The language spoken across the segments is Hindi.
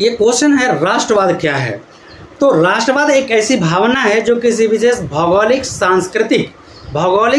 ये क्वेश्चन है राष्ट्रवाद क्या है। तो राष्ट्रवाद एक ऐसी भावना है जो किसी विशेष भौगोलिक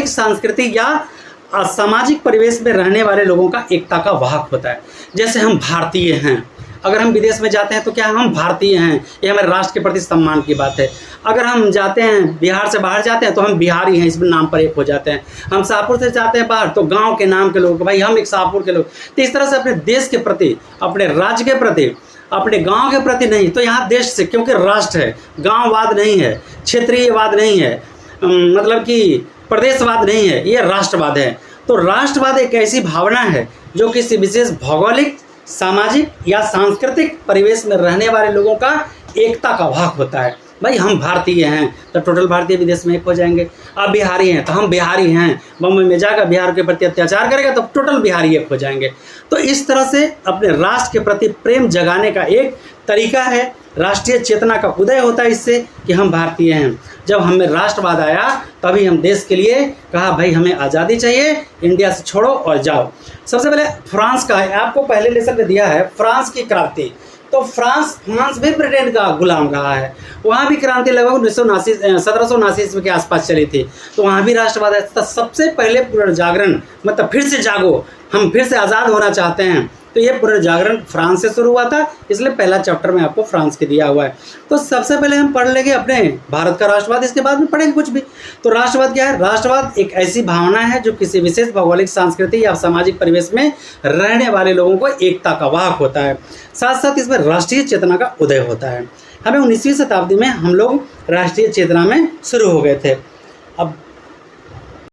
सांस्कृतिक या सामाजिक परिवेश में रहने वाले लोगों का एकता का वाहक होता है। जैसे हम भारतीय हैं, अगर हम विदेश में जाते हैं तो क्या हम भारतीय हैं, ये हमारे राष्ट्र के प्रति सम्मान की बात है। अगर हम जाते हैं बिहार से बाहर जाते हैं तो हम बिहारी हैं, इसमें नाम पर एक हो जाते हैं। हम शाहपुर से जाते हैं बाहर तो गांव के नाम के लोग, भाई हम एक शाहपुर के लोग। तो इस तरह से अपने देश के प्रति, अपने राज्य के प्रति, अपने गांव के प्रति नहीं, तो यहाँ देश से, क्योंकि राष्ट्र है, गांववाद नहीं है, क्षेत्रीयवाद नहीं है, मतलब कि प्रदेशवाद नहीं है, ये राष्ट्रवाद है। तो राष्ट्रवाद एक ऐसी भावना है जो किसी विशेष भौगोलिक, सामाजिक या सांस्कृतिक परिवेश में रहने वाले लोगों का एकता का वाहक होता है। भाई हम भारतीय हैं तो टोटल भारतीय विदेश में एक हो जाएंगे। आप बिहारी हैं तो हम बिहारी हैं, बम्बई में जाकर बिहार के प्रति अत्याचार करेगा तो टोटल बिहारी एक हो जाएंगे। तो इस तरह से अपने राष्ट्र के प्रति प्रेम जगाने का एक तरीका है, राष्ट्रीय चेतना का उदय होता है इससे कि हम भारतीय हैं। जब हमें राष्ट्रवाद आया तभी हम देश के लिए कहा भाई हमें आज़ादी चाहिए, इंडिया से छोड़ो और जाओ। सबसे पहले फ्रांस का है, आपको पहले लेसन में दिया है फ्रांस की क्रांति। तो फ्रांस भी ब्रिटेन का गुलाम रहा है, वहाँ भी क्रांति लगभग 1779 ईस्वी के आसपास चली थी। तो वहाँ भी राष्ट्रवाद है। तो सबसे पहले पुनर्जागरण, मतलब फिर से जागो, हम फिर से आज़ाद होना चाहते हैं, तो ये पुनर्जागरण फ्रांस से शुरू हुआ था, इसलिए पहला चैप्टर में आपको फ्रांस के दिया हुआ है। तो सबसे पहले हम पढ़ लेंगे अपने भारत का राष्ट्रवाद, इसके बाद में पढ़ेंगे कुछ भी। तो राष्ट्रवाद क्या है? राष्ट्रवाद एक ऐसी भावना है जो किसी विशेष भौगोलिक, सांस्कृतिक या सामाजिक परिवेश में रहने वाले लोगों को एकता का वाहक होता है। साथ साथ इसमें राष्ट्रीय चेतना का उदय होता है। हमें 19वीं शताब्दी में हम लोग राष्ट्रीय चेतना में शुरू हो गए थे। अब